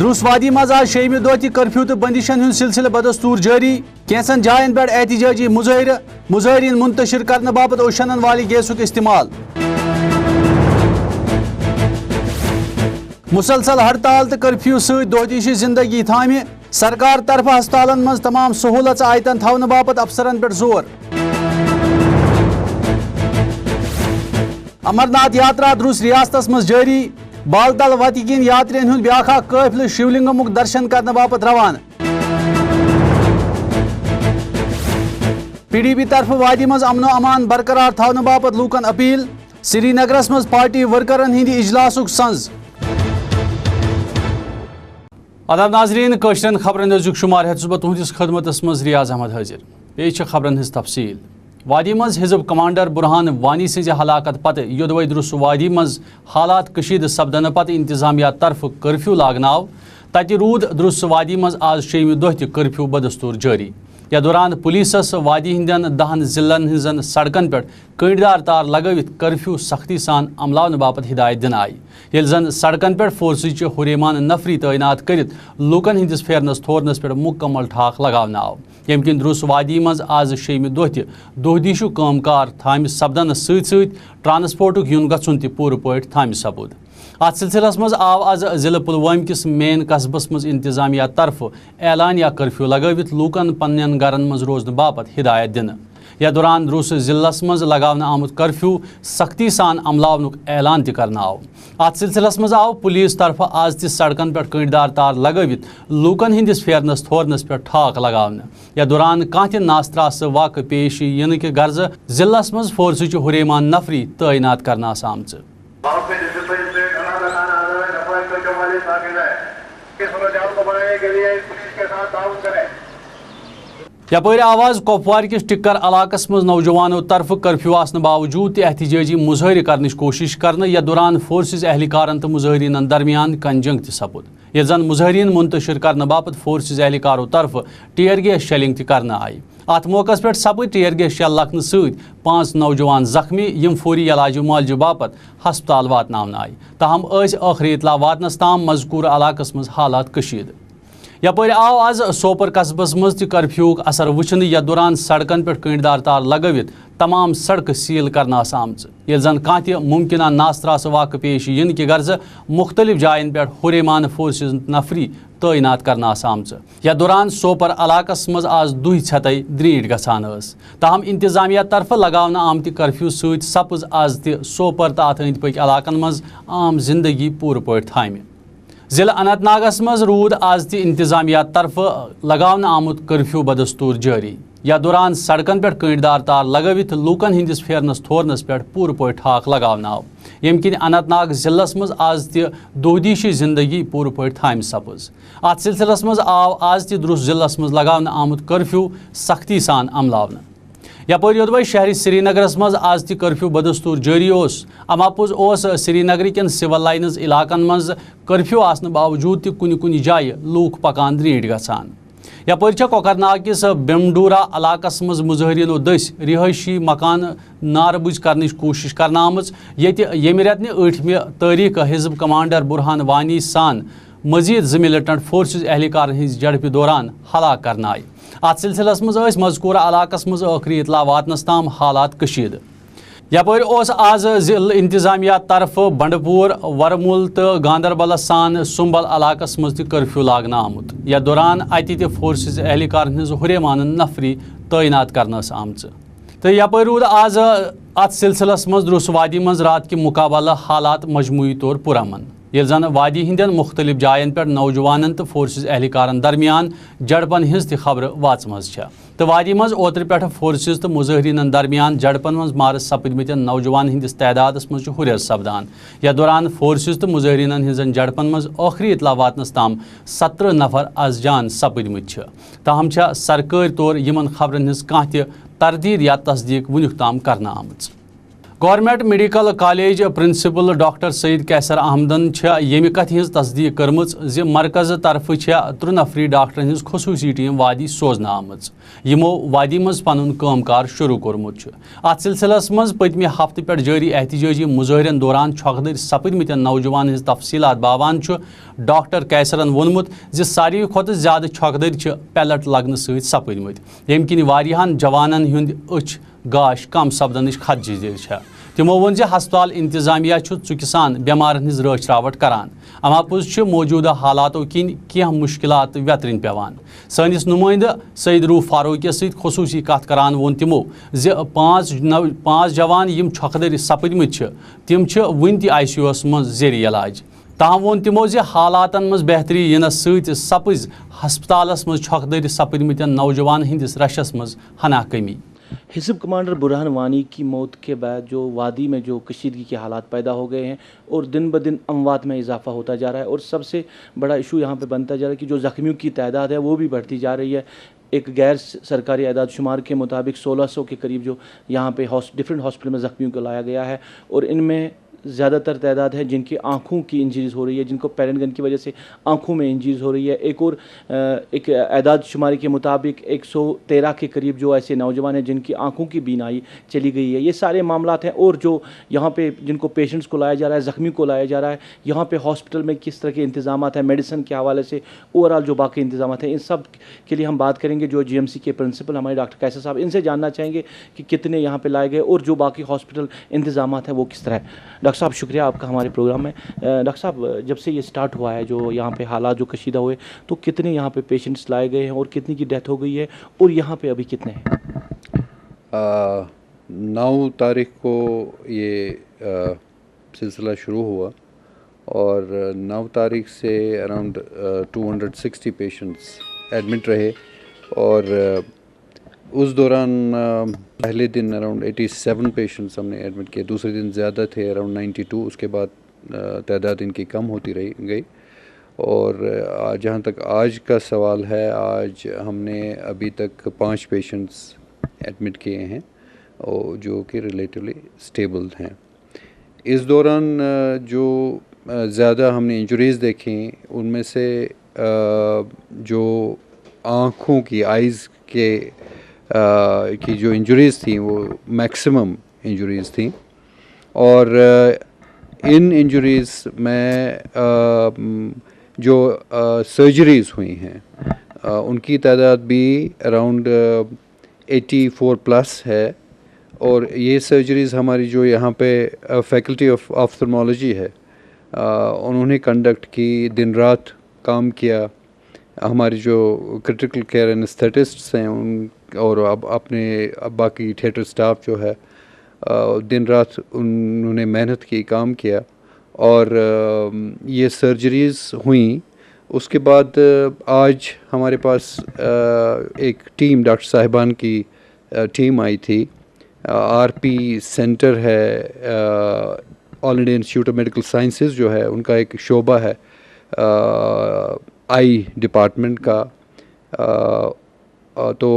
دروس وادی مز آج شیمہ دہ تہ کرفیو تو بندشن ہند سلسلہ بدستور جاری کینسن جائن پہ احتجاجی مظاہرین منتشر کرنے باپت اوشنن والی گیسک استعمال مسلسل ہڑتال تو کرفیو ست دہدیشی زندگی تھامہ سرکار طرف ہسپتالن مز تمام سہولت آیتن تھونہ باپت افسرن پہ زور امرناتھ یاترا دروس ریاستس مز جاری بالتل وتہ کن یاترین ہند بیاکھ قافلہ شیولنگمک درشن کرنے باپت روانہ پی ڈی پی طرف وادی مز امن و امان برقرار تھونہ باپت لوکن اپیل سری نگرس مز پارٹی ورکرن ہند اجلاسک سنز آداب ناظرین قشرن خبرن ازیک شمار ہیت بہ تہندس خدمتس مز ریاض احمد حاضر پیش خبرن ہز تفصیل وادی مز حزب کمانڈر برہان وانی سز ہلاکت پتہ یودوے دروس وادی مز حالات کشید سپدن پتہ انتظامیہ طرف کرفیو لاگناو تتہ رود دروس وادی مز آز شیمہ دہ تہ کرفیو بدستور جاری یا دوران پولیسس وادی ہندین 10 ضلعن ہزن سڑکن پہ کنڈدار تار لگوت کرفیو سختی سان عملاون باپت ہدایت دن آئی یل زن سڑکن پہ فورسچ ہریمان نفری تعینات کرت لوکن ہندس پھیرنس تھورنس پہ مکمل ٹھاک لگاون آو یم کن دروس وادی مز آز شیمہ دہ تہ دہدیشو کام کار تھامہ سپدن ست ٹرانسپورٹک یون گھن تہ پور پٲٹھۍ تھامہ سپود ات سلسلس مز آو آز ضلع پلوامہ کس مین قصبس مز انتظامیہ طرف اعلانیہ کرفیو لگوت لوکن پنن گرن مز روزن باپت ہدایت دن یا دوران دروس ضلع مز لگاونہ آمت کرفیو سختی سان عملاونک اعلان تہ کرنا آو ات سلسلس مز آو پولیس طرف آز تہ سڑکن پہ کنڈدار تار لگوت لوکن ہندس پھیرنس تھورنس پہ ٹھاک لگاونہ یا دوران کانٛہہ تہ ناستراس واقع پیش ینہ کہ غرض ضلع مز فورسچ ہریمان نفری تعینات کرنا آمژ یپر آواز کپوار کس ٹکر علاقس مز نوجوانوں طرف کرفیو آسن باوجود تہ احتجاجی مظاہرہ کرنچ کوشش کرنے یا دوران فورسز اہلکارن تو مظاہرین درمیان کنجنگ تہ سپد یل زن مظاہرین منتشر کرنے باپت فورسز اہلکاروں طرف ٹیئر گیس شیلنگ تہ کرنے آئی ات موقع پہ سپد ٹیئر گیس شیل لکھنہ ست 5 نوجوان زخمی یم فوری علاج معالجہ باپت ہسپتال واتناونہ آئی تاہم آخری اطلاع واتنس تام مذکور علاقس مز حالات کشید یپر آو آز سوپر قصبس مز تہ کرفیوک اثر وچھن یا دوران سڑکن پہ کنڈدار تار لگوت تمام سڑکہ سیل کرنا آمژ یل زن کانٛہہ تہ ممکنہ ناستراس واقع پیش ین کہ غرض مختلف جائن پہ ہریمان فورسز نفری تعینات کرنا آمژ یا دوران سوپر علاقس مز آز دُہۍ ژھٮ۪تَے درٛیٖٹھ گژھان ٲس تاہم انتظامیہ طرف لگاونہ آمتہ کرفیو ست سپز آز تہ سوپر تو ات أنٛدۍ پٔکۍ علاقن مز عام زندگی پوٗرٕ پٲٹھۍ تھامہِ ضلع اننت ناگس مز رود آز تہ انتظامیہ طرف لگاونہ آمت کرفیو بدستور جاری یا دوران سڑکن پہ کنڈدار تار لگوت لوکن ہندس پھیرنس تھورنس پہ پور پٲٹھۍ ٹھاک لگاونہ آو یم کن اننت ناگ ضلع مز آز تہ دہدیشی زندگی پور پٲٹھۍ تھامہ سپز ات سلسلس مز آو آز تہ دروس ضلع مز لگاونہ آمت کرفیو سختی سان عملاونہ یپر یودوے شہری سری نگرس مز آز تہ کرفیو بدستور جاری اما پوٚز اوس سری نگر کن سول لائنز علاقن مز کرفیو آسنہ باوجود تہ کُنہِ جایہِ لوٗکھ پکان درٛیٖٹھ گژھان یپر کۄکرناگ کس بمڈورا علاقس مز مظاہرینو دٔسۍ رہٲیشی مکان نارٕ بٔج کرنٕچ کوٗشش کرنہٕ آمٕژ ییٚتہِ ییٚمہِ رٮ۪تنہِ 8 تٲریٖخ حزب کمانڈر برہان وانی سان مزید 2 مِلٹنٹ فورسز اہلکارن ہٕنٛزِ جھڑپہِ دوران ہلاک کرنہٕ آیہِ ات سلسلس مز مذکورہ علاقس مز ٲخری اطلاع واتنس تام حالات کشید یپر آز ضلع انتظامیہ طرف بنڈپور ورمول تو گاندربلس سان سنبل علاقس مز تہ کرفیو لاگنہ آمت یا دوران اتہ تہ فورسز اہلکارن ہٕنٛز ہریمان نفری تعینات کرنس آمژ تو یپر رود آز ات سلسلس مز دروس وادی مز رات کہ مقابلہ حالات مجموعی طور پرامن یل زن وادی ہندین مختلف جائن پہ نوجوانن تو فورسز اہلکارن درمیان جڑپن ہز تہ خبر واچمژ تو وادی مز اوتر پہ فورسز تو مظاہرین درمیان جڑپن مز مارس سپدمت نوجوان ہندس تعدادس مز ہریر سپدان یا دوران فورسز تو مظاہرین ہزن جڑپن مز آخری اطلاع واتنس تام 17 نفر از جان سپدمت تاہم سرکاری طور یمن خبرن ہز کانٛہہ تہ تردید یا تصدیق ونیُک تام کرنہٕ آمٕژ government medical college principal doctor Saeed Qaiser احمدن یمہ کتھ ہز تصدیق کرمز زِ مرکز طرف 3 نفری ڈاکٹرن ہز خصوصی ٹیم وادی سوزنہ آمٕژ یمو وادی مز پنن کام کار شروع کورمت ات سلسلس مز پتمہ ہفتہ پہ جاری احتجاجی مظاہرن دوران چھکدر سپدمت نوجوان ہز تفصیلات باوان ڈاکٹر کیسرن وونمت زِ ساروی کھۄتہٕ زیادٕ چھکدر پیلٹ لگنہ سۭتۍ سپدمت ییٚمہِ کِنۍ واریاہن جوانن ہُنٛد أچھ گاش کم سپدنٕچ خدشہ تمو وون زِ ہسپتال انتظامیہ ژُکہِ سان بیمارن ہٕنٛز رٲچھ راوٹ کران اما پوٚز موجودہ حالاتو کِنۍ کینٛہہ مشکلات ویترٕنۍ پیوان سٲنِس نُمٲیندٕ سعید روٗف فاروقیس سۭتۍ خصوٗصی کتھ کران ووٚن تِمو زِ پانٛژھ جوان یِم چھۄکدٔرۍ سپٕدمٕتۍ چھِ تِم چھِ وُنہِ تہِ آئی سی یوٗ ہس منٛز زیر علاج تاہم ووٚن تِمو زِ حالاتن منٛز بہتری یِنس سۭتۍ سپٕز ہسپتالس منٛز چھۄکدٔرۍ سپٕدمٕتٮ۪ن نوجوان ہٕنٛدِس رشس منٛز ہنا کمی حزب کمانڈر برہان وانی کی موت کے بعد جو وادی میں جو کشیدگی کے حالات پیدا ہو گئے ہیں اور دن بدن اموات میں اضافہ ہوتا جا رہا ہے اور سب سے بڑا ایشو یہاں پہ بنتا جا رہا ہے کہ جو زخمیوں کی تعداد ہے وہ بھی بڑھتی جا رہی ہے. ایک غیر سرکاری اعداد شمار کے مطابق 1600 کے قریب جو یہاں پہ ڈفرینٹ ہاسپٹل میں زخمیوں کو لایا گیا ہے اور ان میں زیادہ تر تعداد ہے جن کی آنکھوں کی انجریز ہو رہی ہے, جن کو پیرن گن کی وجہ سے آنکھوں میں انجریز ہو رہی ہے. ایک اعداد شماری کے مطابق 113 کے قریب جو ایسے نوجوان ہیں جن کی آنکھوں کی بینائی چلی گئی ہے. یہ سارے معاملات ہیں اور جو یہاں پہ جن کو پیشنٹس کو لایا جا رہا ہے, زخمی کو لایا جا رہا ہے, یہاں پہ ہاسپٹل میں کس طرح کے انتظامات ہیں میڈیسن کے حوالے سے, اوور آل جو باقی انتظامات ہیں, ان سب کے لیے ہم بات کریں گے. جو جی ایم سی کے پرنسپل ہمارے ڈاکٹر کیسر صاحب, ان سے جاننا چاہیں گے کہ کتنے یہاں پہ لائے گئے اور جو باقی ہاسپٹل انتظامات ہیں وہ کس طرح ہے. ڈاکٹر صاحب شکریہ آپ کا ہمارے پروگرام میں. ڈاکٹر صاحب جب سے یہ سٹارٹ ہوا ہے جو یہاں پہ حالات جو کشیدہ ہوئے تو کتنے یہاں پہ پیشنٹس لائے گئے ہیں اور کتنی کی ڈیتھ ہو گئی ہے اور یہاں پہ ابھی کتنے ہیں؟ 9 تاریخ کو یہ سلسلہ شروع ہوا اور 9 تاریخ سے اراؤنڈ 260 پیشنٹس ایڈمٹ رہے اور اس دوران پہلے دن اراؤنڈ 87 پیشنٹس ہم نے ایڈمٹ کیے, دوسرے دن زیادہ تھے اراؤنڈ 92, اس کے بعد تعداد ان کی کم ہوتی گئی. اور جہاں تک آج کا سوال ہے, آج ہم نے ابھی تک 5 پیشنٹس ایڈمٹ کیے ہیں اور جو کہ ریلیٹیولی اسٹیبل ہیں. اس دوران جو زیادہ ہم نے انجریز دیکھیں ان میں سے جو آنکھوں کی آئیز کی جو انجریز تھیں وہ میکسیمم انجریز تھیں اور ان انجریز میں جو سرجریز ہوئی ہیں ان کی تعداد بھی اراؤنڈ 84 پلس ہے. اور یہ سرجریز ہماری جو یہاں پہ فیکلٹی آف آفتھلمالوجی ہے انہوں نے کنڈکٹ کی, دن رات کام کیا. ہماری جو کرٹیکل کیئر اینستھیٹسٹس ہیں ان اور اپنے باقی تھیٹر سٹاف جو ہے دن رات انہوں نے محنت کی, کام کیا اور یہ سرجریز ہوئیں. اس کے بعد آج ہمارے پاس ایک ٹیم ڈاکٹر صاحبان کی ٹیم آئی تھی. آر پی سینٹر ہے, All India Institute of Medical Sciences جو ہے ان کا ایک شعبہ ہے آئی ڈپارٹمنٹ کا, تو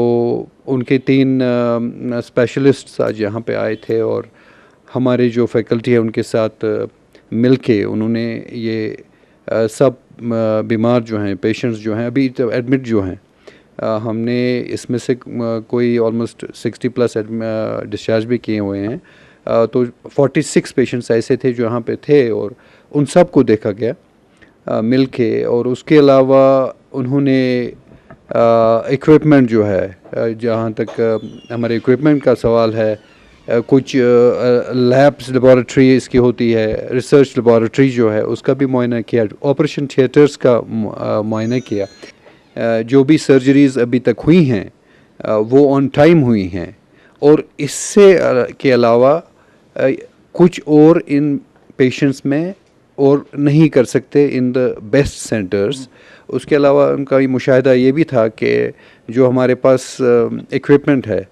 ان کے 3 اسپیشلسٹس آج یہاں پہ آئے تھے اور ہمارے جو فیکلٹی ہے ان کے ساتھ مل کے انہوں نے یہ سب بیمار جو ہیں, پیشنٹس جو ہیں ابھی ایڈمٹ جو ہیں, ہم نے اس میں سے کوئی آلموسٹ 60 پلس ڈسچارج بھی کیے ہوئے ہیں. تو 46 پیشنٹس ایسے تھے جو یہاں پہ تھے اور ان سب کو دیکھا گیا مل کے. اور اس کے علاوہ انہوں نے ایکوپمنٹ جو ہے, جہاں تک ہمارے ایکوپمنٹ کا سوال ہے, کچھ لیبس لیبارٹری اس کی ہوتی ہے, ریسرچ لیبارٹری جو ہے اس کا بھی معائنہ کیا, آپریشن تھیٹرز کا معائنہ کیا. جو بھی سرجریز ابھی تک ہوئی ہیں وہ آن ٹائم ہوئی ہیں اور اس سے کے علاوہ کچھ اور ان پیشنٹس میں اور نہیں کر سکتے ان دا بیسٹ سینٹرز. اس کے علاوہ ان کا یہ مشاہدہ یہ بھی تھا کہ جو ہمارے پاس ایکوپمنٹ ہے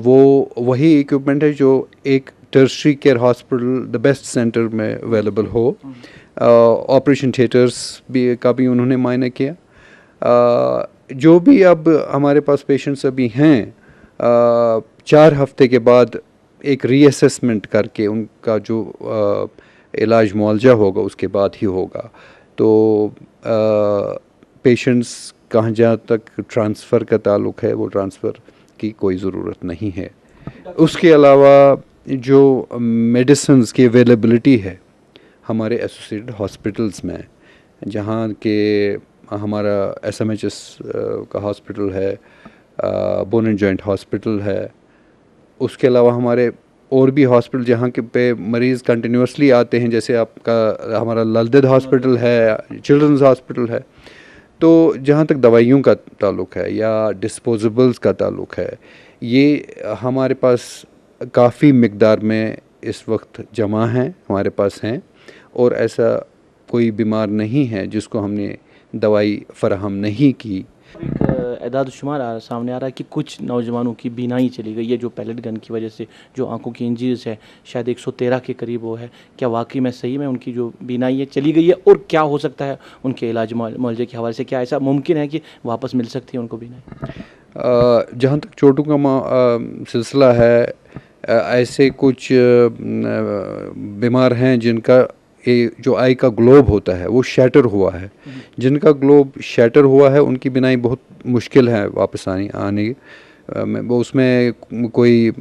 وہ وہی ایکوپمنٹ ہے جو ایک tertiary care hospital the best centre میں اویلیبل ہو. آپریشن تھیٹرز کا بھی انہوں نے معائنہ کیا. جو بھی اب ہمارے پاس پیشنٹس ابھی ہیں 4 ہفتے کے بعد ایک ری اسیسمنٹ کر کے ان کا جو علاج معالجہ ہوگا اس کے بعد ہی ہوگا. تو پیشنٹس کہاں جہاں تک ٹرانسفر کا تعلق ہے وہ ٹرانسفر کی کوئی ضرورت نہیں ہے. اس کے علاوہ جو میڈیسنز کی اویلیبلٹی ہے ہمارے ایسوسیٹڈ ہاسپٹلس میں, جہاں کہ ہمارا ایس ایم ایچ ایس کا ہاسپٹل ہے, بون اینڈ جوائنٹ ہاسپٹل ہے, اس کے علاوہ ہمارے اور بھی ہاسپٹل جہاں کے پہ مریض کنٹینیوسلی آتے ہیں, جیسے آپ کا ہمارا للدید ہاسپٹل ہے, چلڈرنز ہاسپٹل ہے. تو جہاں تک دوائیوں کا تعلق ہے یا ڈسپوزیبلز کا تعلق ہے, یہ ہمارے پاس کافی مقدار میں اس وقت جمع ہیں, ہمارے پاس ہیں, اور ایسا کوئی بیمار نہیں ہے جس کو ہم نے دوائی فراہم نہیں کی. ایک اعداد و شمار سامنے آ رہا ہے کہ کچھ نوجوانوں کی بینائی چلی گئی ہے جو پیلٹ گن کی وجہ سے جو آنکھوں کی انجریز ہے, شاید 113 کے قریب وہ ہے. کیا واقعی میں صحیح میں ان کی جو بینائی ہے چلی گئی ہے, اور کیا ہو سکتا ہے ان کے علاج معالجے کے حوالے سے, کیا ایسا ممکن ہے کہ واپس مل سکتی ہے ان کو بینائی؟ جہاں تک چوٹوں کا سلسلہ ہے, ایسے کچھ بیمار ہیں جن کا جو آئی کا گلوب ہوتا ہے وہ شیٹر ہوا ہے. جن کا گلوب شیٹر ہوا ہے ان کی بینائی بہت مشکل ہے واپس آنے. اس میں کوئی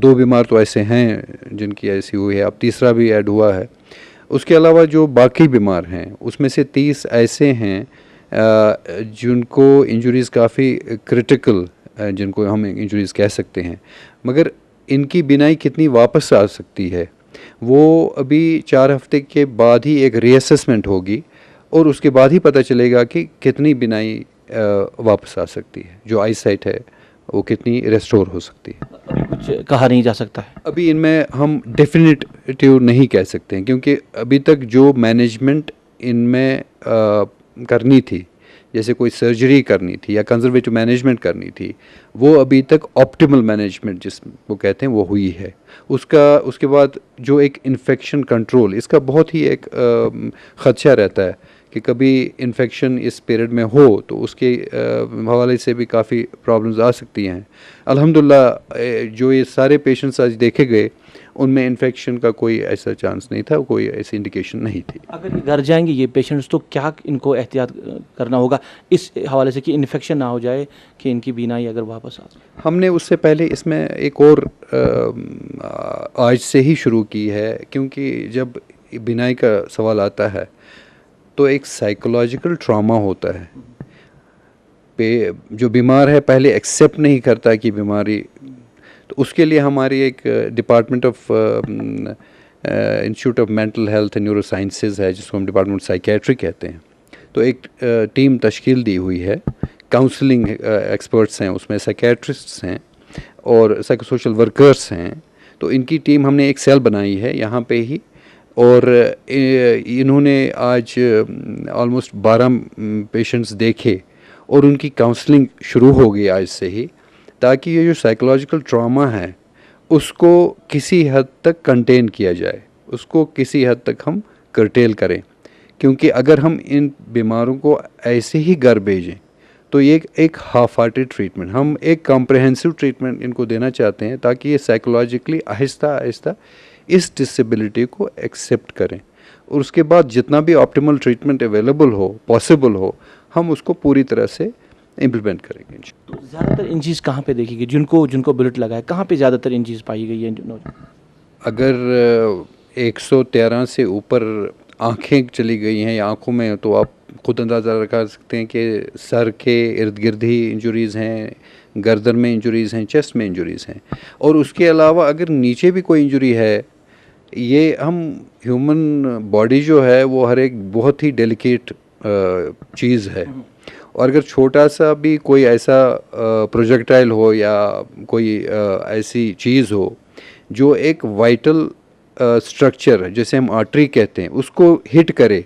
2 بیمار تو ایسے ہیں جن کی ایسی ہوئی ہے, اب تیسرا بھی ایڈ ہوا ہے. اس کے علاوہ جو باقی بیمار ہیں اس میں سے 30 ایسے ہیں جن کو انجریز کافی کرٹیکل, جن کو ہم انجریز کہہ سکتے ہیں, مگر ان کی بینائی کتنی واپس آ سکتی ہے وہ ابھی 4 ہفتے کے بعد ہی ایک ری اسیسمنٹ ہوگی, اور اس کے بعد ہی پتہ چلے گا کہ کتنی بینائی واپس آ سکتی ہے, جو آئی سائٹ ہے وہ کتنی ریسٹور ہو سکتی ہے. ابھی کچھ کہا نہیں جا سکتا ہے, ابھی ان میں ہم ڈیفینیٹیو نہیں کہہ سکتے ہیں, کیونکہ ابھی تک جو مینجمنٹ ان میں کرنی تھی, جیسے کوئی سرجری کرنی تھی یا کنزرویٹو مینجمنٹ کرنی تھی, وہ ابھی تک آپٹیمل مینجمنٹ جس کو کہتے ہیں وہ ہوئی ہے. اس کے بعد جو ایک انفیکشن کنٹرول, اس کا بہت ہی ایک خدشہ رہتا ہے کہ کبھی انفیکشن اس پیریڈ میں ہو تو اس کے حوالے سے بھی کافی پرابلمز آ سکتی ہیں. الحمدللہ جو یہ سارے پیشنٹس آج دیکھے گئے ان میں انفیکشن کا کوئی ایسا چانس نہیں تھا, کوئی ایسی انڈیکیشن نہیں تھی. اگر یہ گھر جائیں گے یہ پیشنٹس تو کیا ان کو احتیاط کرنا ہوگا اس حوالے سے کہ انفیکشن نہ ہو جائے کہ ان کی بینائی اگر واپس آ جائے؟ ہم نے اس سے پہلے اس میں ایک اور آج سے ہی شروع کی ہے, کیونکہ جب بینائی کا سوال آتا ہے تو ایک سائیکولوجیکل ٹراما ہوتا ہے. جو بیمار ہے پہلے ایکسیپٹ نہیں کرتا کہ بیماری, تو اس کے لیے ہماری ایک department of institute of mental health and neuro sciences ہے, جس کو ہم ڈپارٹمنٹ سائیکیٹری کہتے ہیں. تو ایک ٹیم تشکیل دی ہوئی ہے, کاؤنسلنگ ایکسپرٹس ہیں اس میں, سائیکیٹرسٹس ہیں اور سائیکو سوشل ورکرس ہیں. تو ان کی ٹیم ہم نے ایک سیل بنائی ہے یہاں پہ ہی, اور انہوں نے آج آلموسٹ 12 پیشنٹس دیکھے اور ان کی کاؤنسلنگ شروع ہو گئی آج سے ہی, تاکہ یہ جو سائیکولوجیکل ٹراما ہے اس کو کسی حد تک کنٹین کیا جائے, اس کو کسی حد تک ہم کرٹیل کریں. کیونکہ اگر ہم ان بیماروں کو ایسے ہی گھر بھیجیں تو یہ ایک ہاف ہارٹیڈ ٹریٹمنٹ, ہم ایک کمپریہنسو ٹریٹمنٹ ان کو دینا چاہتے ہیں تاکہ یہ سائیکولوجیکلی آہستہ آہستہ اس ڈسیبلٹی کو ایکسیپٹ کریں, اور اس کے بعد جتنا بھی آپٹیمل ٹریٹمنٹ اویلیبل ہو, پاسبل ہو, ہم اس کو پوری طرح سے امپلیمنٹ کریں گے. تو زیادہ تر انجریز کہاں پہ دیکھی گئی جن کو بلٹ لگا ہے, کہاں پہ زیادہ تر انجریز پائی گئی ہیں؟ اگر 113 سے اوپر آنکھیں چلی گئی ہیں یا آنکھوں میں, تو آپ خود اندازہ لگا سکتے ہیں کہ سر کے ارد گرد ہی انجریز ہیں, گردن میں انجریز ہیں, چیسٹ میں انجریز ہیں. اور اس کے علاوہ اگر نیچے بھی کوئی انجری ہے, یہ ہم ہیومن باڈی جو ہے وہ ہر ایک بہت ہی ڈیلیکیٹ چیز ہے, اور اگر چھوٹا سا بھی کوئی ایسا پروجیکٹائل ہو یا کوئی ایسی چیز ہو جو ایک وائٹل اسٹرکچر جیسے ہم آرٹری کہتے ہیں اس کو ہٹ کرے,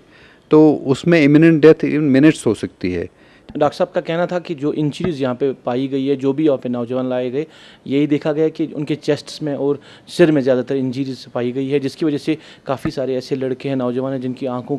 تو اس میں امیوننٹ ڈیتھ ان منٹس ہو سکتی ہے. ڈاکٹر صاحب کا کہنا تھا کہ جو انجریز یہاں پہ پائی گئی ہے, جو بھی یہاں پہ نوجوان لائے گئے, یہی دیکھا گیا کہ ان کے چیسٹس میں اور سر میں زیادہ تر انجریز پائی گئی ہے, جس کی وجہ سے کافی سارے ایسے لڑکے ہیں, نوجوان ہیں جن کی آنکھوں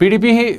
PDP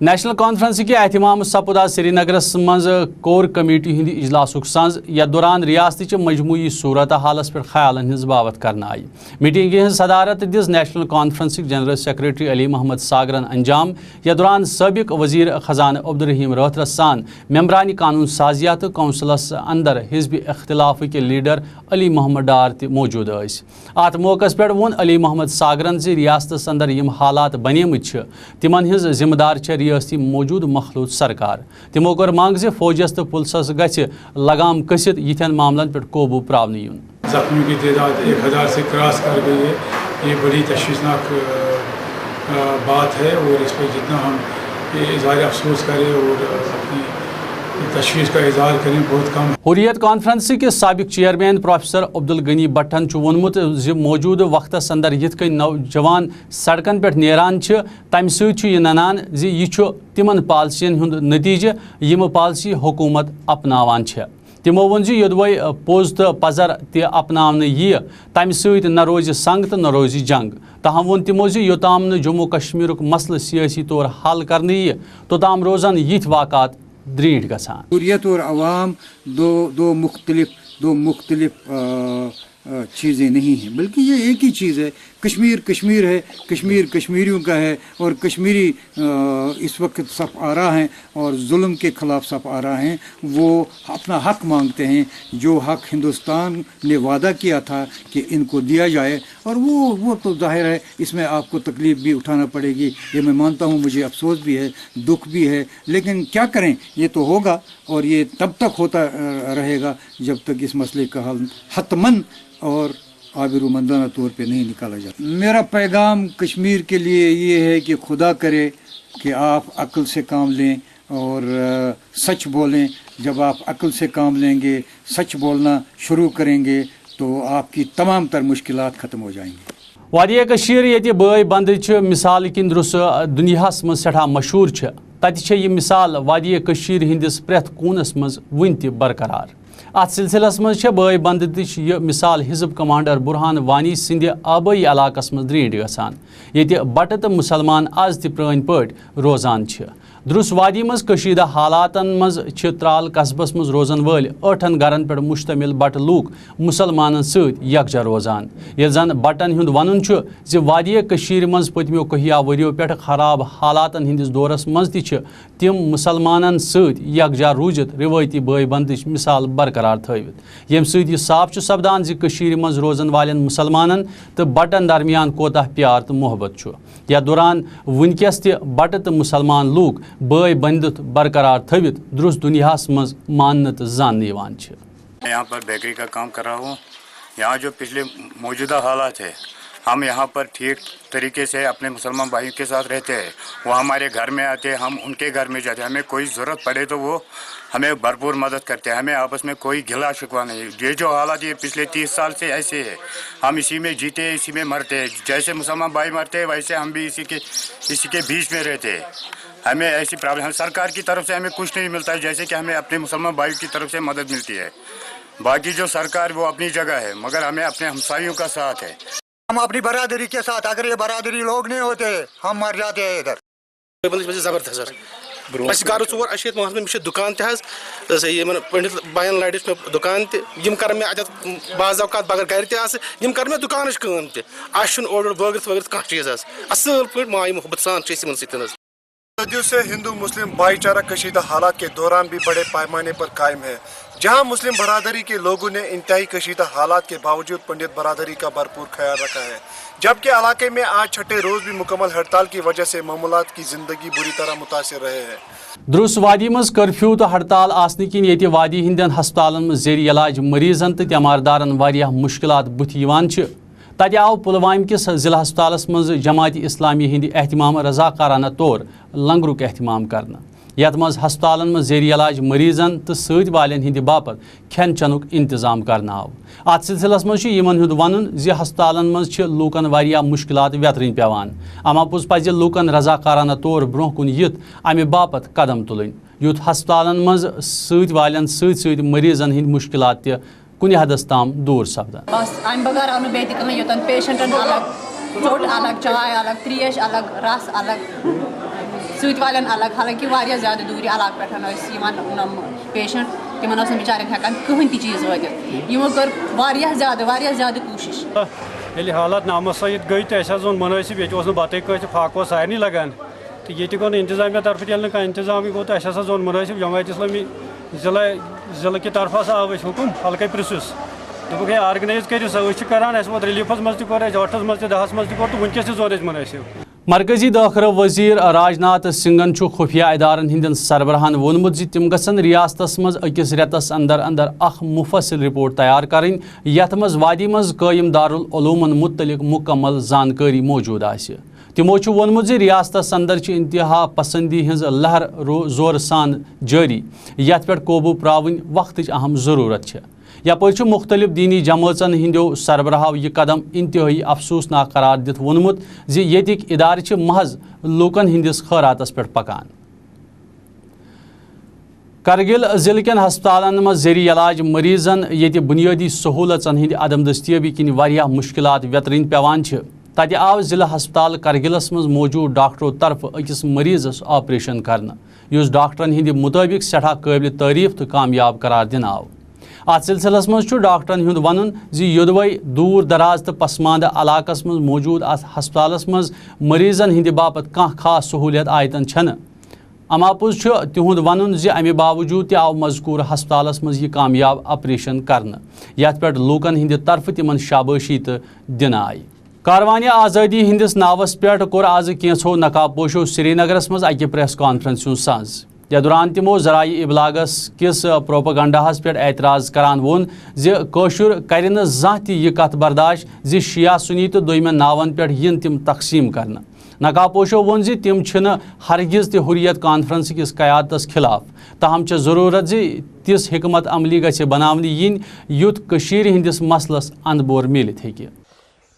نیشنل کانفرنس کے اہتمام سپود سری نگرس مز کور کمیٹی ہند اجلاس سنز یتھ دوران ریاست مجموعی صورت حالس پہ خیالن ہز بابت کرنا آئی میٹنگ ہز صدارت دس نیشنل کانفرنس جنرل سیکرٹری علی محمد ساگرن انجام یتھ دوران سابق وزیر خزانہ عبدالرحیم راتھرس سان ممبران قانون سازیہ تو کونسلس اندر حزب اختلاف کے لیڈر علی محمد ڈار تہ موجود یس ات موقع پہ وون علی محمد ساگرن زِ ریاستس اندر یم حالات بنیمت تمن ہز ذمہ دار ریاستی موجود مخلوط سرکار تمو کر مانگ زِ فوجس تو پولیسس گژھِ لگام کٔسِتھ یتھین معاملن پہ قوبو پراونہٕ یُن زخمیوں کی تعداد 1000 سے کراس کر گئی ہے. یہ بڑی تشویشناک بات ہے اور اس پر جتنا ہم اظہار افسوس کریں اور اپنی تشویش کا اظہار کریں بہت کم. حریت کانفرنس کے سابق چیئرمین پروفیسر عبدالغنی بٹن وونمت زِ موجود وقتس اندر یتھ کٔنۍ نوجوان سڑکن پہ نیران تمہ سۭتۍ یہ ننان زِ یہ تمن پالسین ہند نتیجہ یم پالسی حکومت اپناوان تمو وون زِ یودوے پوز تو پزر تہ اپناونہٕ یی تمہ سۭتۍ نہ روزِ سنگ تو نہ روزِ جنگ. تاہم وون تمو زِ یوتام نہٕ جموں کشمیرُک مسلہٕ سیاسی طور حل کرنہٕ یی توتام روزن یِتھۍ واقعات دریٹ گژھان. حریت اور عوام دو مختلف چیزیں نہیں ہیں بلکہ یہ ایک ہی چیز ہے. کشمیر ہے, کشمیر کشمیریوں کا ہے اور کشمیری اس وقت صف آ رہا ہیں اور ظلم کے خلاف صف آ رہا ہیں. وہ اپنا حق مانگتے ہیں جو حق ہندوستان نے وعدہ کیا تھا کہ ان کو دیا جائے اور وہ تو ظاہر ہے اس میں آپ کو تکلیف بھی اٹھانا پڑے گی. یہ میں مانتا ہوں, مجھے افسوس بھی ہے, دکھ بھی ہے, لیکن کیا کریں یہ تو ہوگا اور یہ تب تک ہوتا رہے گا جب تک اس مسئلے کا حل حتماً اور آبرومندانہ طور پہ نہیں نکالا جاتا. میرا پیغام کشمیر کے لیے یہ ہے کہ خدا کرے کہ آپ عقل سے کام لیں اور سچ بولیں. جب آپ عقل سے کام لیں گے, سچ بولنا شروع کریں گے تو آپ کی تمام تر مشکلات ختم ہو جائیں گی. وادی کشیر یتی بٲے بندٕچ مثال کِنۍ درُس دُنیاہس منٛز سٮ۪ٹھاہ مشہوٗر چھِ تتہِ چھےٚ یہِ مثال وادی کشیر ہندِس پرٛٮ۪تھ کوٗنس منٛز وُنہِ تہِ برقرار. ات سلسلس مز بٲے بندٕچ یہ مثال حزب کمانڈر برہان وانی سندِ آبٲیی علاقس مز دریٖٹ گژھان ییٚتہِ بٹہٕ تہٕ مُسلمان آز تہِ پرٛٲنۍ پٲٹھۍ روزان چھِ. درُس وادی مز کشیدہ حالاتن مز چھِ ترال قصبس مز روزن وٲلۍ 8 گرن پٮ۪ٹھ مشتمل بٹہٕ لوٗکھ مُسلمانن سۭتۍ یکجا روزان. ییٚلہِ زن بٹن ہُنٛد ونُن چھُ زِ وادی کٔشیٖرِ منٛز پٔتمیو کہیا ؤرِیو پٮ۪ٹھ خراب حالاتن ہندِس دورس منٛز تہِ چھِ تِم مُسلمانن سۭتۍ یکجا روٗزِتھ رِوٲیتی بٲے بندٕچ مثال برقرار تھٲوِتھ ییٚمہِ سۭتۍ یہِ صاف چھُ سپدان زِ کٔشیٖرِ منٛز روزن والٮ۪ن مُسلمانن تہٕ بٹن درمیان کوتاہ پیار تہٕ محبت چھُ. یتھ دوران وٕنکیٚس تہِ بٹہٕ تہٕ مُسلمان لوٗکھ بٲے بندِتھ برقرار تھٲوِتھ درُس دُنیاہس منٛز ماننہٕ تہٕ زاننہٕ یِوان چھِ. یہاں پر بیکری کا کام کر رہا ہوں. یہاں جو پچھلے موجودہ حالات ہے ہم یہاں پر ٹھیک طریقے سے اپنے مسلمان بھائیوں کے ساتھ رہتے ہیں. وہ ہمارے گھر میں آتے, ہم ان کے گھر میں جاتے, ہمیں کوئی ضرورت پڑے تو وہ ہمیں بھرپور مدد کرتے ہیں. ہمیں آپس میں کوئی گلا شکوا نہیں. یہ جو حالات یہ پچھلے 30 سال سے ایسے ہے. ہم اسی میں جیتے ہیں, اسی میں مرتے ہیں. جیسے مسلمان بھائی مرتے ہیں ویسے ہم بھی اسی کے بیچ میں رہتے ہیں. ہمیں ایسی پرابلم سرکار کی طرف سے ہمیں کچھ نہیں ملتا ہے جیسے کہ ہمیں اپنے مسلمان بھائیوں کی طرف سے مدد ملتی ہے. باقی جو سرکار وہ اپنی جگہ ہے مگر ہمیں اپنے ہمسایوں کا ساتھ ہے. ہم اپنی برادری کے ساتھ, اگر یہ برادری لوگ نہیں ہوتے ہم مر جاتے ہیں ادھر. زبردست سر گھر ژور اشیت محلس میں دکان تہ پنڈت بین لڑس میں دکان تم کر میں اتھ بعض اوقات بغیر گھر تم کر میں دکانچ کام تہ اور بٲگرتھ وٲگرتھ کانٛہہ چیز اصل پٲٹھۍ ماے محبت سان یمن سۭتۍ. صدیوں سے ہندو مسلم بھائی چارہ کشیدہ حالات کے دوران بھی بڑے پیمانے پر قائم ہے. جہاں مسلم برادری کے لوگوں نے انتہائی کشیدہ حالات کے باوجود پنڈت برادری کا بھرپور خیال رکھا ہے, جبکہ علاقے میں آج چھٹے روز بھی مکمل ہڑتال کی وجہ سے معمولات کی زندگی بری طرح متاثر رہے ہیں. درُس وادی مز کرفیو تو ہڑتال آسنہٕ کِنۍ ییٚتہِ وادی ہِنٛدٮ۪ن ہسپتالن منٛز زیر علاج مریضن تہٕ تیماردارن واریاہ مشکلات بُتھِ یِوان چھِ. تتہِ آو پُلوامہ کِس ضلع ہسپتالس منٛز جماعت اسلامی ہِنٛدِ احتمام رضاکارانہ طور لنگرُک احتمام کرنہٕ یتھ منٛز ہسپتالن منٛز زیر علاج مریضن تہٕ سۭتۍ والٮ۪ن ہِنٛدِ باپت کھٮ۪ن چٮ۪نُک انتظام کرنہٕ آو. اتھ سلسلس منٛز چھُ یِمن ہُنٛد ونُن زِ ہسپتالن منٛز چھِ لوٗکن واریاہ مُشکلات ویترٕنۍ پیوان. اما پوٚز پزِ لوٗکن رضاکارانہ طور برونٛہہ کُن یِتھ امہِ باپت قدم تُلٕنۍ یُتھ ہسپتالن منٛز سۭتۍ والٮ۪ن سۭتۍ مریضن ہٕنٛدۍ مُشکلات تہِ کُنہِ حدس تام دوٗر سپدان. امہِ بغٲر آو نہٕ بیٚیہِ تہِ کٕہٕنۍ یوٚتن پیشنٹن الگ ژوٚٹ الگ چاے الگ تریش الگ رس الگ سۭتۍ والٮ۪ن الگ حالانکہِ واریاہ زیادٕ دوٗرِ علاقہٕ پٮ۪ٹھ ٲسۍ یِوان پیشنٹ تِمن ٲس نہٕ بِچارٮ۪ن ہٮ۪کان کٕہٕنۍ تہِ چیٖز وٲتِتھ یِمو کٔر واریاہ زیادٕ کوٗشِش ییٚلہِ حالات نامساعد گٔے تہٕ اَسہِ حظ اوٚن مُنٲسِب ییٚتہِ اوس نہٕ بَتٕے کٲنٛسہِ فاقہٕ اوس سارنٕے لگان تہٕ ییٚتہِ گوٚو نہٕ اِنتِظامیہ طرفہٕ ییٚلہِ نہٕ کانٛہہ اِنتِظامٕے گوٚو تہٕ اَسہِ ہسا اوٚن مُنٲسِب جماعت اِسلامی ضلعہٕ کہِ طرفہٕ ہسا آو اَسہِ حُکُم حلقے پرٛژھِس دوٚپُکھ ہے آرگنایز کٔرِو سا أسۍ چھِ کران اَسہِ ووت ریلیٖفَس منٛز تہِ کوٚر اَسہِ 8-س منٛز تہِ 10-س منٛز تہِ کوٚر تہٕ وٕنکٮ۪س تہِ زون اَسہِ مُنٲسِب مرکزی دٲخلہ وزیر راجناتھ سنگھن خفیہ ادارن ہندین سربراہن وونمت زِ تم گژھن ریاستس مز أکِس رٮ۪تس اندر اندر اکھ مفصل رپورٹ تیار کرٕنۍ یتھ مز وادی مز قٲیِم دارالعلومن متعلق مکمل زانکٲری موجود آسہِ تمو چھُ ووٚنمُت زِ ریاستس اندر چھِ انتہا پسندی ہٕنٛز لہر زورٕ سان جٲری یتھ پٮ۪ٹھ قوبوٗ پراوٕنۍ وقتٕچ اہم ضروٗرت چھِ یپٲرۍ چھُ مختلف دینی جمٲژن ہٕنٛدیو سربراہو یہِ قدم انتہٲئی افسوسناک قرار دِتھ ووٚنمُت زِ ییٚتِکۍ ادارٕ چھِ محض لوٗکن ہٕنٛدِس خٲراتس پٮ۪ٹھ پکان کرگل ضلع کٮ۪ن ہسپتالن منٛز ذریعہ علاج مریضن ییٚتہِ بُنیٲدی سہوٗلژن ہٕنٛدِ عدم دٔستیٲبی کِنۍ واریاہ مُشکلات ویترٕنۍ پیوان چھِ تتہِ آو ضلع ہسپتال کرگلس منٛز موجوٗد ڈاکٹرو طرفہٕ أکِس مریضس آپریشن کرنہٕ یُس ڈاکٹرن ہٕنٛدِ مُطٲبق سٮ۪ٹھاہ قٲبلِ تعریٖف تہٕ کامیاب قرار دِنہٕ آو اتھ سلسلس منٛز چھُ ڈاکٹرن ہُنٛد ونُن زِ یوٚدوے دوٗر دراز تہٕ پسماندٕ علاقس منٛز موجوٗد اتھ ہسپتالس منٛز مریضن ہٕنٛدِ باپتھ کانٛہہ خاص سہوٗلیت آیتن چھنہٕ اماپوٚز چھُ تِہُنٛد ونُن زِ امہِ باوجوٗد تہِ آو مذکوٗر ہسپتالس منٛز یہِ کامیاب آپریشن کرنہٕ یتھ پٮ۪ٹھ لوٗکن ہٕنٛدِ طرفہٕ تِمن شابٲشی تہٕ دِنہٕ آیہِ کاروانہِ آزٲدی ہٕنٛدِس ناوس پٮ۪ٹھ کوٚر آز کینٛژھو نقاب پوشو سری نگرس منٛز اکہِ پریس کانفرنسہِ ہُنٛد ساز یتھ دوران تِمو ذرایعہ ابلاغس کِس پروپگنڈاہس پٮ۪ٹھ اعتراض کران ووٚن زِ کٲشُر کرِ نہٕ زانٛہہ تہِ یہِ کتھ برداشت زِ شِیا سُنی تہٕ دوٚیمٮ۪ن ناون پٮ۪ٹھ یِن تِم تقسیٖم کرنہٕ نقاب پوشو ووٚن زِ تِم چھِنہٕ ہرگز تہِ حُریت کانفرنس کِس قیادتس خلاف تاہم چھےٚ ضروٗرت زِ تِژھ حکمت عملی گژھِ بناونہٕ یِنۍ یُتھ کٔشیٖرِ ہٕنٛدِس مسلس اندٕ بور میٖلِتھ ہیٚکہِ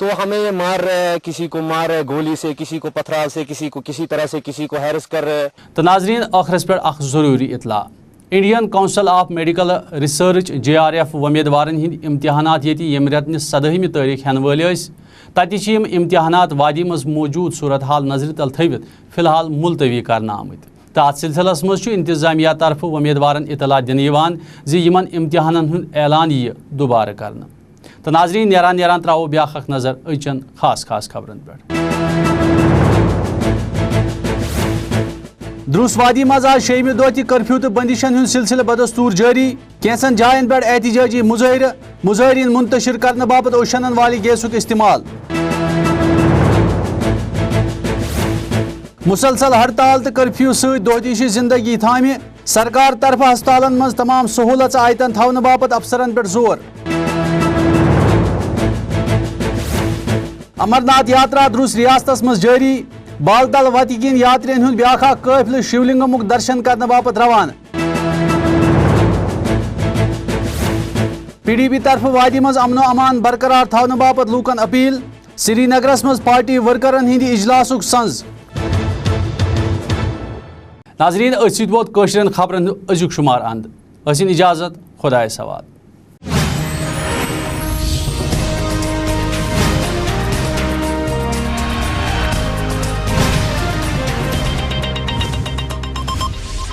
تو ہمیں یہ مار رہے ہیں کسی کو مار رہے گولی سے کسی کو پتھرال سے کسی کو کسی طرح سے کسی کو ہیرس کر رہے تو ناظرین آخرس پہ اخ ضروری اطلاع Indian council of medical research JRF ومیدوارن ہند امتحانات ییٚتہِ ییٚمہِ رٮ۪تنہِ 17 تٲریٖخ ہٮ۪نہٕ وٲلۍ ٲسۍ تتہِ چھِ یِم امتحانات وادی منٛز موجوٗد صوٗرت حال نظرِ تل تھٲوِتھ فی الحال ملتوی کرنہٕ آمٕتۍ تہٕ اتھ سلسلس منٛز چھُ انتظامیہ طرفہٕ ومیدوارن اطلاع دِنہٕ یِوان زِ یِمن امتحانن ہُنٛد اعلان یِیہِ دُبارٕ کرنہٕ تو ناظرین نیران تراو بیاکھ اکھ نظر أزچن خاص خبرن پٮ۪ٹھ دروس وادی مز آز 6مہِ دۄہ تہِ کرفیو تہٕ بندشن ہُنٛد سلسلہٕ بدستور جٲری کینٛژن جاین پٮ۪ٹھ احتجاجی مظٲہرین منتشر کرنہٕ باپتھ اوشنن والی گیسُک استعمال مسلسل ہڑتال تہٕ کرفیو سۭتۍ دۄہدِشہِ زندگی تھامہِ سرکار طرفہٕ ہسپتالن منٛز تمام سہوٗلژ آیتن تھاونہٕ باپتھ افسرن پٮ۪ٹھ زور امرناتھ یاترا دروس ریاستس مز جاری بالتل وتہِ کِنۍ یاترین ہُنٛد بیاکھ اکھ قٲفلہٕ شِولنگمُک درشن کرنہٕ باپتھ روانہٕ PDP طرفہٕ وادی منٛز امن و امان برقرار تھاونہٕ باپتھ لوٗکن اپیل سری نگرس منٛز پارٹی ورکرن ہٕنٛدِ اجلاسُک سنز ناظریٖن أتھۍ سۭتۍ ووت کٲشرٮ۪ن خبرن ہُنٛد أزیُک شُمار اند ٲسِن اجازت خۄدایس حوالہٕ